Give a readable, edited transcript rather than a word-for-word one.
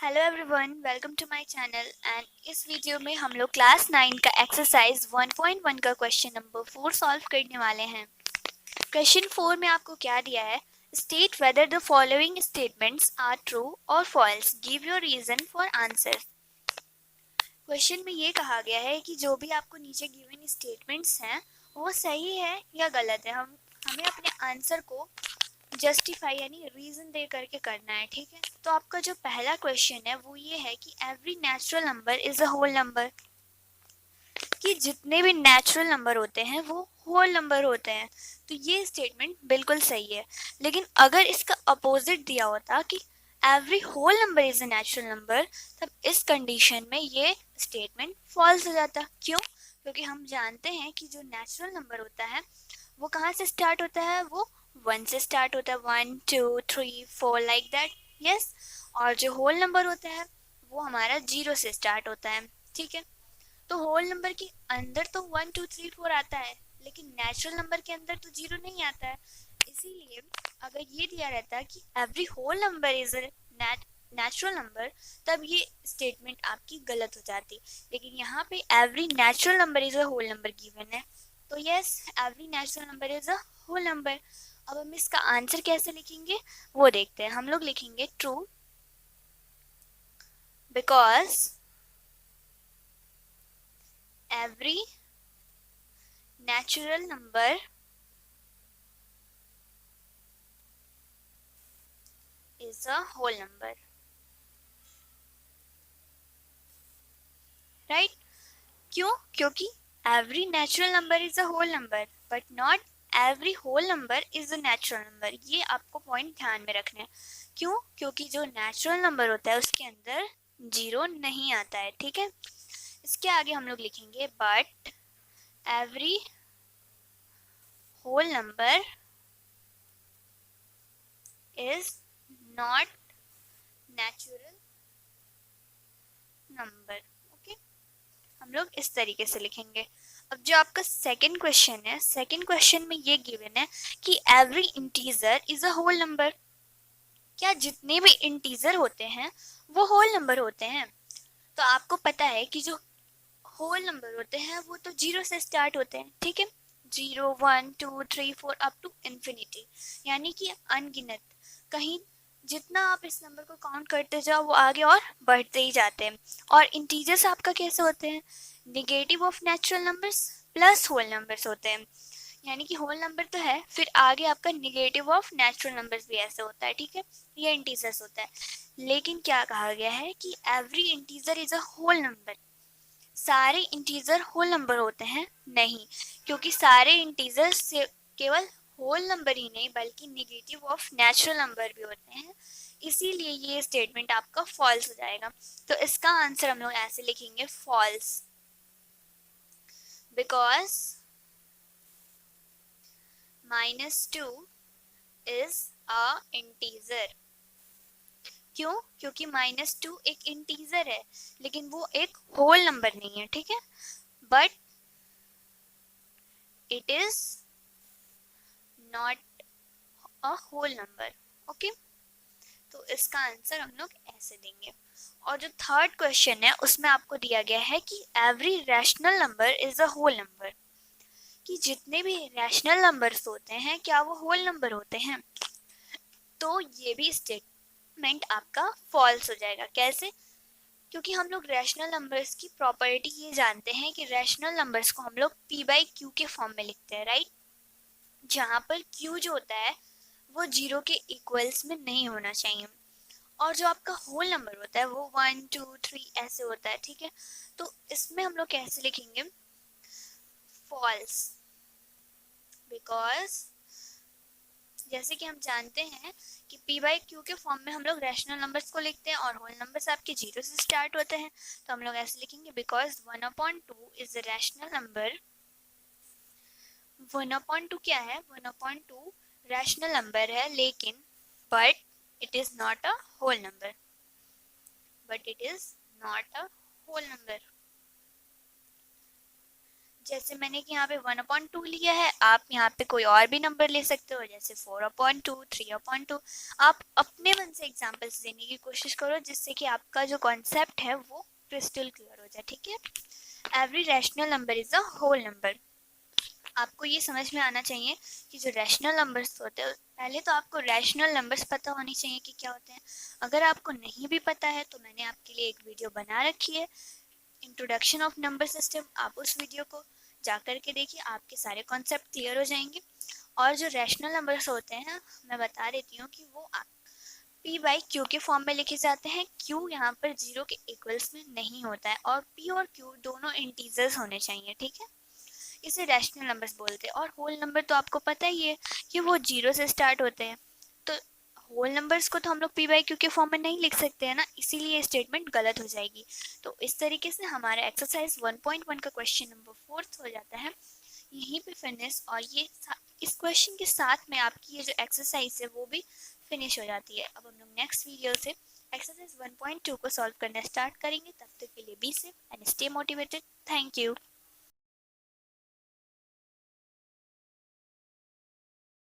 Hello everyone, welcome to my channel. And इस video में हम लोग क्लास 9 का एक्सरसाइज 1.1 का क्वेश्चन नंबर 4 सॉल्व करने वाले हैं। क्वेश्चन 4 में आपको क्या दिया है? State whether the following statements are true और false, give your reason for answer. Question में ये कहा गया है कि जो भी आपको नीचे गिवन स्टेटमेंट्स हैं वो सही है या गलत है। हमें अपने आंसर को जस्टिफाई यानी रीजन दे करके करना है, ठीक है। तो आपका जो पहला क्वेश्चन है वो ये है कि every natural number is a whole number, कि जितने भी नेचुरल नंबर होते हैं वो होल नंबर होते हैं। तो ये स्टेटमेंट बिल्कुल सही है। लेकिन अगर इसका अपोजिट दिया होता कि every whole number is a natural number, तब इस कंडीशन में ये स्टेटमेंट फॉल्स हो जाता। क्यों? क्योंकि हम जानते हैं कि जो नेचुरल नंबर होता है वो कहाँ से स्टार्ट होता है? वो 1 से स्टार्ट होता है, 1 2 3 4 लाइक दैट। यस। और जो होल नंबर होता है वो हमारा 0 से स्टार्ट होता है, ठीक है। तो होल नंबर के अंदर तो 1 2 3 4 आता है, लेकिन नेचुरल नंबर के अंदर तो 0 नहीं आता है। इसीलिए अगर ये दिया रहता है कि every whole number is natural number, तब ये स्टेटमेंट आपकी गलत हो जाती। लेकिन यहाँ पे every natural number is a whole number given है, तो yes, every natural number is a whole number. अब हम इसका आंसर कैसे लिखेंगे वो देखते हैं। हम लोग लिखेंगे true because every natural number is a whole number, right. क्यों? क्योंकि every natural number is a whole number but not every whole number is a natural number. ये आपको पॉइंट ध्यान में रखना है। क्यों? क्योंकि जो नेचुरल नंबर होता है उसके अंदर 0 नहीं आता है, ठीक है। इसके आगे हम लोग लिखेंगे but every whole number is not natural number. Okay, हम लोग इस तरीके से लिखेंगे। अब जो आपका सेकंड क्वेश्चन है, सेकंड क्वेश्चन में ये गिवन है कि every integer is a whole number. क्या जितने भी इंटीजर होते हैं वो होल नंबर होते हैं? तो आपको पता है कि जो होल नंबर होते हैं वो तो 0 से स्टार्ट होते हैं, ठीक है। 0 1 2 3 4 अप टू इंफिनिटी, यानी कि अनगिनत। कहीं जितना आप इस नंबर को काउंट करते जाओ वो आगे और बढ़ते ही जाते हैं। और इंटीजर्स आपका कैसे होते हैं? Negative of natural numbers plus whole numbers होते हैं। यानी कि होल नंबर तो है, फिर आगे आपका निगेटिव ऑफ नेचुरल नंबर्स भी ऐसे होता है, ठीक है। ये इंटीजर्स होता है। लेकिन क्या कहा गया है कि every integer is a whole number. सारे इंटीजर होल नंबर होते हैं? नहीं, क्योंकि सारे इंटीजर से केवल होल नंबर ही नहीं बल्कि निगेटिव ऑफ नेचुरल नंबर भी होते हैं। इसीलिए ये स्टेटमेंट आपका फॉल्स हो जाएगा। तो इसका आंसर हम लोग ऐसे लिखेंगे false because -2 is a integer. क्यों? क्योंकि -2 एक इंटीजर है, लेकिन वो एक होल नंबर नहीं है, ठीक है। But it is not a whole number. Okay, तो इसका आंसर हम लोग ऐसे देंगे। और जो थर्ड क्वेश्चन है उसमें आपको दिया गया है कि every rational number is a whole number, कि जितने भी रैशनल नंबर्स होते हैं क्या वो होल नंबर होते हैं? तो ये भी स्टेटमेंट आपका फॉल्स हो जाएगा। कैसे? क्योंकि हम लोग रैशनल नंबर्स की प्रॉपर्टी ये जानते हैं कि रैशनल नंबर्स को हम लोग p/q के फॉर्म में लिखते हैं, राइट। जहाँ पर q जो होता है वो 0 के इक्वल्स में नहीं होना चाहिए। और जो आपका होल नंबर होता है वो 1 2 3 ऐसे होता है, ठीक है। तो इसमें हम लोग कैसे लिखेंगे? फॉल्स बिकॉज जैसे कि हम जानते हैं कि p/q के फॉर्म में हम लोग रैशनल नंबर्स को लिखते हैं और होल नंबर्स आपके 0 से स्टार्ट होते हैं। तो हम लोग ऐसे लिखेंगे because 1/2 is a rational number. 1/2 क्या है? 1/2 रैशनल नंबर है, लेकिन but it is not a whole number. But it is not a whole number. जैसे मैंने कि यहाँ पे 1/2 लिया है, आप यहाँ पे कोई और भी नंबर ले सकते हो, जैसे 4/2, 3/2। आप अपने मन से एग्जाम्पल्स देने की कोशिश करो जिससे कि आपका जो कॉन्सेप्ट है वो क्रिस्टल क्लियर हो जाए, ठीक है। Every rational number is a whole number. आपको ये समझ में आना चाहिए कि जो रैशनल नंबर्स होते हैं, पहले तो आपको रैशनल नंबर्स पता होनी चाहिए कि क्या होते हैं। अगर आपको नहीं भी पता है तो मैंने आपके लिए एक वीडियो बना रखी है, इंट्रोडक्शन ऑफ नंबर सिस्टम। आप उस वीडियो को जा कर के देखिए, आपके सारे कॉन्सेप्ट क्लियर हो जाएंगे। और जो रैशनल नंबर्स होते हैं, मैं बता देती हूँ कि वो पी बाई क्यू के फॉर्म में लिखे जाते हैं। क्यू यहाँ पर जीरो के इक्वल्स में नहीं होता है, और पी और क्यू दोनों इंटीजर्स होने चाहिए, ठीक है। इसे रैशनल नंबर्स बोलते हैं। और होल नंबर तो आपको पता ही है कि वो जीरो से स्टार्ट होते हैं। तो होल नंबर्स को तो हम लोग पी बाई क्यू के फॉर्म में नहीं लिख सकते हैं ना, इसीलिए स्टेटमेंट गलत हो जाएगी। तो इस तरीके से हमारा एक्सरसाइज 1.1 का क्वेश्चन नंबर 4 हो जाता है यहीं पे फिनिश। और ये इस क्वेश्चन के साथ में आपकी ये जो एक्सरसाइज है वो भी फिनिश हो जाती है। अब हम लोग नेक्स्ट वीडियो से एक्सरसाइज 1.2 को सॉल्व करना स्टार्ट करेंगे। तब तक के लिए be safe and stay motivated. Thank you.